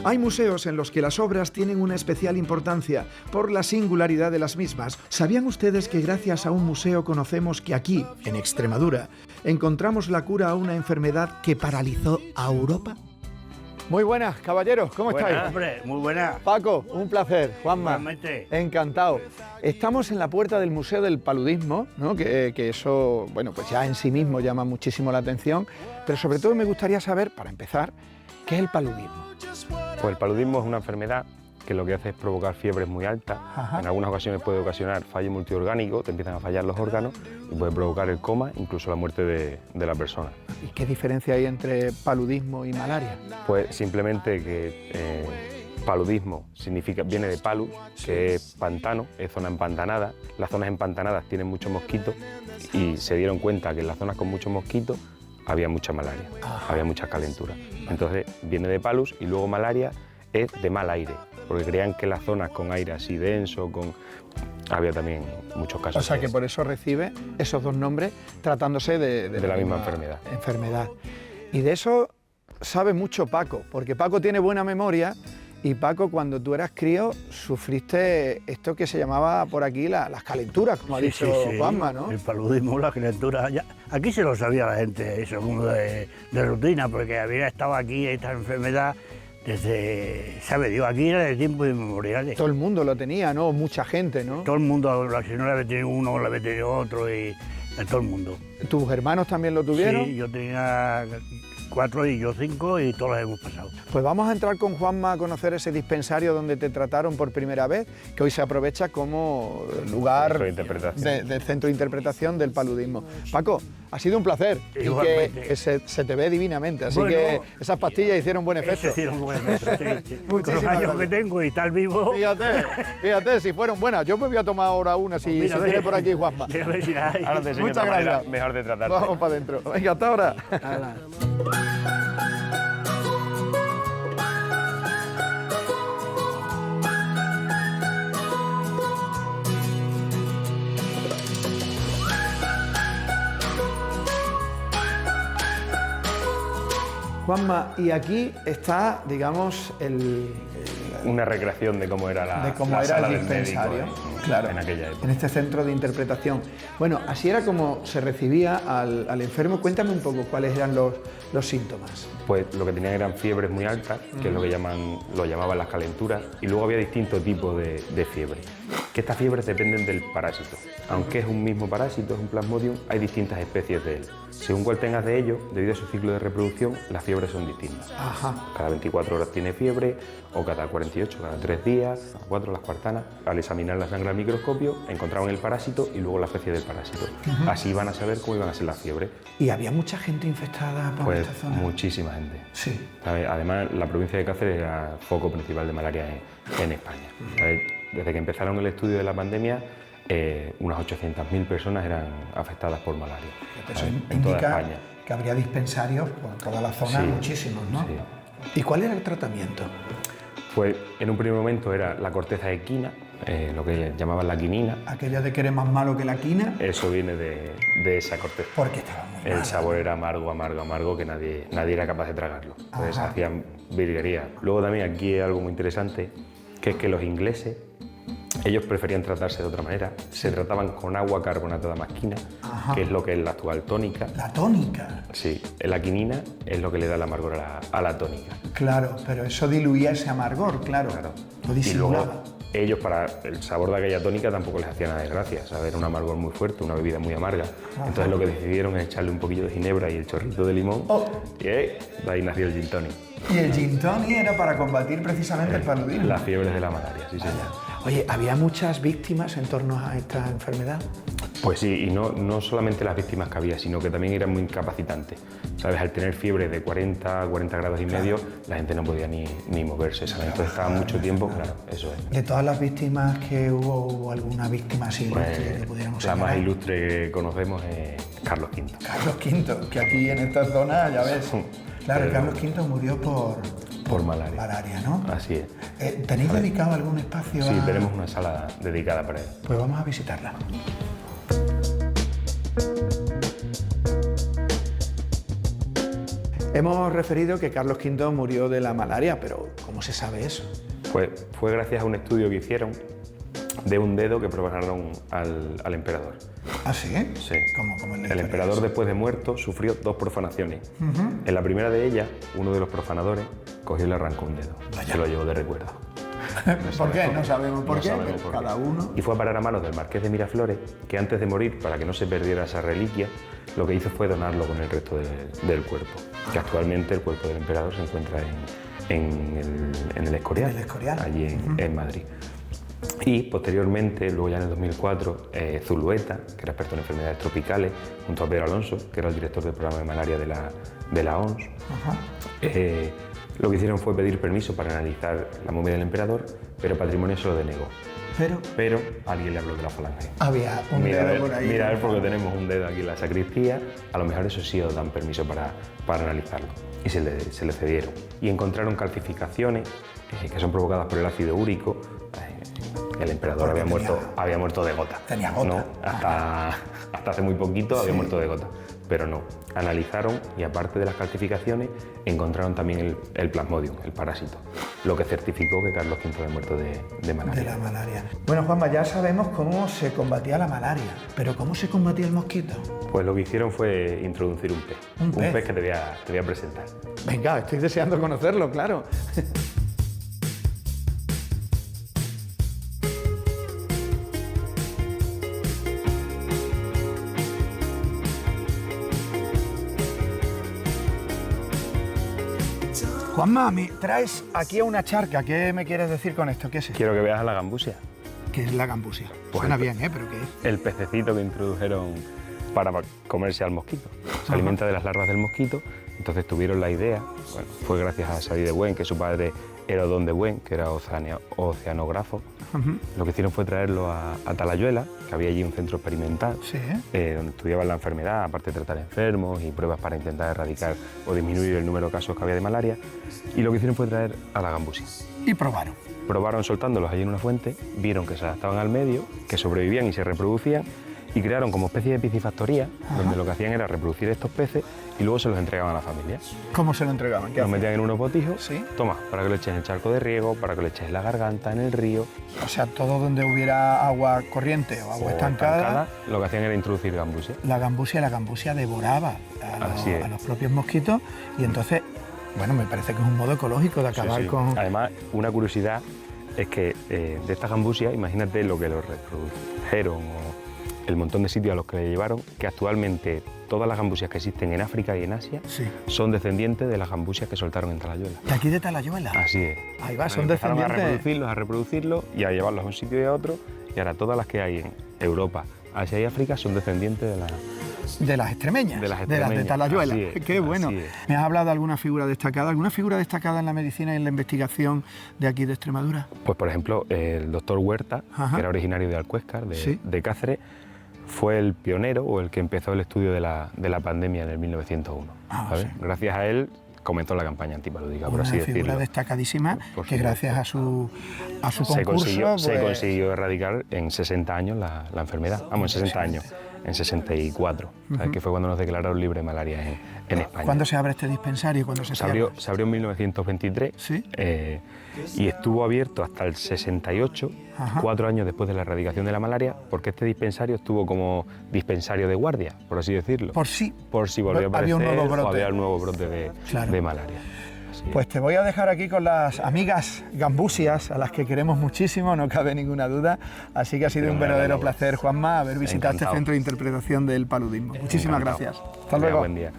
Hay museos en los que las obras tienen una especial importancia por la singularidad de las mismas. ¿Sabían ustedes que gracias a un museo conocemos que aquí, en Extremadura, encontramos la cura a una enfermedad que paralizó a Europa? Muy buenas, caballeros, ¿cómo estáis? Hombre, muy buena. Paco, un placer. Juanma, Igualmente. encantado. Estamos en la puerta del Museo del Paludismo, ¿no? que eso, bueno, pues ya en sí mismo llama muchísimo la atención, pero sobre todo me gustaría saber, para empezar, ¿qué es el paludismo? Pues el paludismo es una enfermedad que lo que hace es provocar fiebres muy altas. Ajá. En algunas ocasiones puede ocasionar fallo multiorgánico, te empiezan a fallar los órganos y puede provocar el coma, incluso la muerte de la persona. ¿Y qué diferencia hay entre paludismo y malaria? Pues simplemente que paludismo viene de palus, que es pantano, es zona empantanada. Las zonas empantanadas tienen muchos mosquitos y se dieron cuenta que en las zonas con muchos mosquitos había mucha malaria, había mucha calentura. Entonces viene de palus y luego malaria es de mal aire, porque creían que las zonas con aire así denso, había también muchos casos. O sea que por eso recibe esos dos nombres tratándose de la misma enfermedad. Y de eso sabe mucho Paco, porque Paco tiene buena memoria y Paco, cuando tú eras crío, sufriste esto que se llamaba por aquí las calenturas, como ha dicho Juanma, ¿no? El paludismo, la calentura. Aquí se lo sabía la gente, eso como de rutina, porque había estado aquí esta enfermedad desde, sabe Dios, aquí era de tiempos inmemoriales. Todo el mundo lo tenía, ¿no? Mucha gente, ¿no? Todo el mundo, si no la había tenido uno, la había tenido otro, y todo el mundo. ¿Tus hermanos también lo tuvieron? Sí, yo tenía 4 y yo 5 y todos las hemos pasado. Pues vamos a entrar con Juanma a conocer ese dispensario donde te trataron por primera vez, que hoy se aprovecha como lugar de centro de interpretación del paludismo. Paco, ha sido un placer. Igualmente. Y que se te ve divinamente, así Bueno, que esas pastillas hicieron buen efecto. Hicieron buen efecto, sí. Con los Muchísimas años que gracias. tengo y tal vivo. Fíjate, si fueron buenas. Yo me voy a tomar ahora una, si Mira, tiene por aquí Juanma. A ver si hay. Ahora te enseño Muchas otra manera gracias. mejor de tratarte. Vamos para adentro. Venga, hasta ahora. Hala. Juanma, y aquí está, digamos, Una recreación de cómo era la era sala el del médico dispensario, claro, en aquella época. en este centro de interpretación. Bueno, así era como se recibía al enfermo. Cuéntame un poco cuáles eran los síntomas. Pues lo que tenían eran fiebres muy altas, que es lo que llamaban las calenturas, y luego había distintos tipos de fiebre. Que estas fiebres dependen del parásito. Aunque es un mismo parásito, es un plasmodium, hay distintas especies de él. Según cuál tengas de ellos, debido a su ciclo de reproducción, las fiebres son distintas. Ajá. Cada 24 horas tiene fiebre, o cada 48, cada 3 días, cada 4 las cuartanas. Al examinar la sangre al microscopio, encontraban el parásito y luego la especie del parásito. Así iban a saber cómo iban a ser las fiebres. ¿Y había mucha gente infectada por Pues esta zona? muchísima gente. Sí. ¿Sabe? Además, la provincia de Cáceres era foco principal de malaria en España. ¿Sabe? Desde que empezaron el estudio de la pandemia, unas 800.000 personas eran afectadas por malaria. Eso en toda indica España. que habría dispensarios por toda la zona, Sí, muchísimos, ¿no? sí. ¿Y cuál era el tratamiento? Pues en un primer momento era la corteza de quina, lo que llamaban la quinina. Aquello de que eres más malo que la quina, Eso viene de esa corteza. porque estaba muy El malo. sabor era amargo, amargo, amargo, que nadie era capaz de tragarlo. Entonces Ajá. hacían virguerías. Luego también aquí hay algo muy interesante, que es que los ingleses, ellos preferían tratarse de otra manera. Se trataban con agua carbonatada más quina, Ajá. que es lo que es la actual tónica. La tónica. Sí, la quinina es lo que le da el amargor a la tónica. Claro, pero eso diluía ese amargor, claro. Lo Y disimulaba. luego ellos, para el sabor de aquella tónica, tampoco les hacía nada de gracia, ¿sabes? Era un amargor muy fuerte, una bebida muy amarga. Entonces lo que decidieron es echarle un poquillo de ginebra y el chorrito de limón. Oh. Y de ahí nació el gin tonic. Y el gin tonic era para combatir precisamente el paludismo. Las fiebres de la malaria, sí, señor. Oye, ¿había muchas víctimas en torno a esta enfermedad? Pues sí, y no solamente las víctimas que había, sino que también eran muy incapacitantes. ¿Sabes? Al tener fiebre de 40 grados y medio, la gente no podía ni moverse, ¿sabes? Entonces estaba mucho tiempo, claro, eso es. De todas las víctimas que ¿hubo alguna víctima así ilustre que pudiéramos La más señalar? ilustre que conocemos es Carlos V. Carlos V, que aquí en esta zona, ya ves. Claro, Pero- Carlos V murió por malaria. ¿no? Así es. ¿Tenéis dedicado algún espacio Sí, a...? tenemos una sala dedicada para él. Pues vamos a visitarla. Hemos referido que Carlos V murió de la malaria, pero ¿cómo se sabe eso? Pues fue gracias a un estudio que hicieron de un dedo que profanaron al emperador. ¿Ah, sí? Sí. ¿Cómo en la El historia emperador, eso? después de muerto, sufrió 2 profanaciones. En la primera de ellas, uno de los profanadores cogió y le arrancó un dedo. Vaya. Se lo llevó de recuerdo. ¿Por qué? No sabemos por No qué, sabemos pero por cada qué. uno... Y fue a parar a manos del marqués de Miraflores, que antes de morir, para que no se perdiera esa reliquia, lo que hizo fue donarlo con el resto del cuerpo. Que actualmente el cuerpo del emperador se encuentra en el Escorial, En el Escorial. allí en Madrid. Y posteriormente, luego ya en el 2004, Zulueta, que era experto en enfermedades tropicales, junto a Pedro Alonso, que era el director del programa de malaria de la OMS, lo que hicieron fue pedir permiso para analizar la momia del emperador, pero Patrimonio se lo denegó. Pero alguien le habló de la falange. Había un dedo por ahí. Mira, a ver, porque tenemos un dedo aquí en la sacristía, a lo mejor eso sí os dan permiso para analizarlo. Y se le cedieron. Y encontraron calcificaciones que son provocadas por el ácido úrico. El emperador había muerto de gota. Tenía gota. ¿No? Hasta hace muy poquito había muerto de gota. Pero no, analizaron y aparte de las calcificaciones encontraron también el plasmodium, el parásito, lo que certificó que Carlos V había muerto de malaria. De la malaria. Bueno, Juanma, ya sabemos cómo se combatía la malaria, pero ¿cómo se combatía el mosquito? Pues lo que hicieron fue introducir un pez. ¿Un pez? Que te voy a presentar. Venga, estoy deseando conocerlo, claro. Juanma, me traes aquí a una charca. ¿Qué me quieres decir con esto? ¿Qué es esto? Quiero que veas a la gambusia. ¿Qué es la gambusia? Pues Suena bien, ¿eh? ¿Pero qué es? El pececito que introdujeron para comerse al mosquito. Se alimenta de las larvas del mosquito, entonces tuvieron la idea, bueno, fue gracias a Sadie de Buen, que su padre era Odón de Buen, que era oceanógrafo. Lo que hicieron fue traerlo a Talayuela, que había allí un centro experimental, Sí. donde estudiaban la enfermedad, aparte de tratar enfermos y pruebas para intentar erradicar o disminuir el número de casos que había de malaria. Y lo que hicieron fue traer a la gambusia. Y probaron. Probaron soltándolos allí en una fuente, vieron que se adaptaban al medio, que sobrevivían y se reproducían, y crearon como especie de piscifactoría, donde lo que hacían era reproducir estos peces y luego se los entregaban a la familia. ¿Cómo se lo entregaban? ¿Qué Los hacían? metían en unos botijos, Sí. toma, para que lo eches en el charco de riego, para que lo eches en la garganta, en el río. O sea, todo donde hubiera agua corriente o agua o estancada, lo que hacían era introducir gambusia. la gambusia devoraba Así es. a los propios mosquitos y entonces, bueno, me parece que es un modo ecológico de acabar Sí, sí. con... Además, una curiosidad es que de esta gambusia, imagínate lo que lo reprodujeron o el montón de sitios a los que le llevaron, que actualmente todas las gambusias que existen en África y en Asia Sí. son descendientes de las gambusias que soltaron en Talayuela. ¿De aquí de Talayuela? Así es. Ahí va, son Empezaron descendientes. a reproducirlos y a llevarlos a un sitio y a otro, y ahora todas las que hay en Europa, Asia y África son descendientes de De las extremeñas. De las De extremeñas, Talayuela. así es, Qué bueno. así es. ¿Me has hablado de alguna figura destacada? ¿Alguna figura destacada en la medicina y en la investigación de aquí de Extremadura? Pues, por ejemplo, el doctor Huerta, Ajá. que era originario de Alcuéscar, Sí. de Cáceres, fue el pionero o el que empezó el estudio de la pandemia en el 1901. Ah, ¿sabes? sí. Gracias a él comenzó la campaña antipalúdica, por Una así figura decirlo. destacadísima Por que supuesto. gracias a su Se concurso... se pues, consiguió erradicar en 60 años la enfermedad. Vamos, en 60 años, en 64, ¿sabes? Que fue cuando nos declararon libre de malaria en España. ¿Cuándo se abre este dispensario? ¿Cuándo se Se abrió en 1923 Sí. Y estuvo abierto hasta el 68, Ajá. 4 años después de la erradicación de la malaria, porque este dispensario estuvo como dispensario de guardia, por así decirlo. Por sí. Por si volvía a Había un aparecer nuevo brote. o había un nuevo brote Claro. de malaria. Así es. Pues te voy a dejar aquí con las amigas gambusias, a las que queremos muchísimo, no cabe ninguna duda. Así que ha sido un verdadero placer, Juanma, haber visitado este Encantado. centro de interpretación del paludismo. Muchísimas Encantado. gracias. Hasta Venga, luego. Buen día.